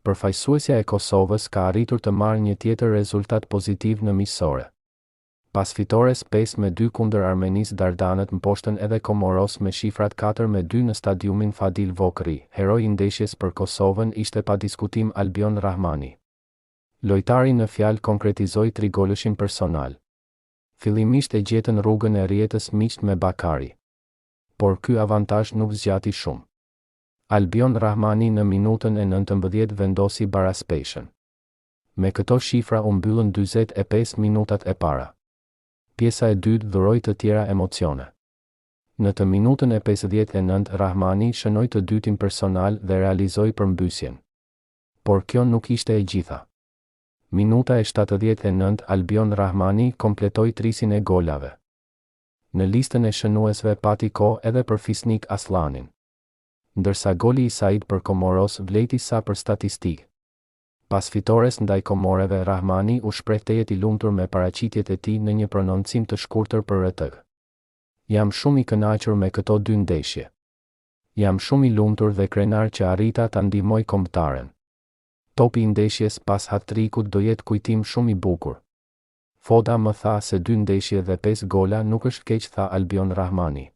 Përfaqësuesja e Kosovës ka arritur të marrë një tjetër rezultat pozitiv në miqësore. Pas fitores 5-2 kundër Armenisë, dardanët mposhtën edhe Komoros me shifrat 4-2 në stadiumin Fadil Vokri. Heroi i ndeshjes për Kosovën ishte pa diskutim Albion Rahmani. Lojtari në fjalë konkretizoi 3 golëshin personal. Fillimisht e gjetën rrugën e rrjetës miqt me Bakari, por ky avantazh nuk zgjati shumë. Albion Rahmani në minutën e 19 vendosi baraspeshën. Me këto shifra u mbyllën 45 minutat e para. Pjesa e dytë dhuroi të tjera emocione. Në të minutën e 59 Rahmani shënoi të dytin personal dhe realizoi përmbysjen. Por kjo nuk ishte e gjitha. Minuta e 79 Albion Rahmani kompletoi trisin e golave. Në listën e shënuesve pati kohë edhe për Fisnik Aslanin. Ndërsa goli i Said për Komoros vleti sa për statistikë. Pas fitores ndaj Komoreve, Rahmani u shpreh tejet i lumtur me paraqitjet e tij në një prononcim të shkurtër për RT. Jam shumë i kënaqur me këto 2 ndeshje. Jam shumë i lumtur dhe krenar që arrita ta ndihmoj kombëtaren. Topi i ndeshjes pas hat-trikut do jetë kujtim shumë i bukur. Foda më tha se 2 ndeshje dhe 5 gola nuk është keq, tha Albion Rahmani.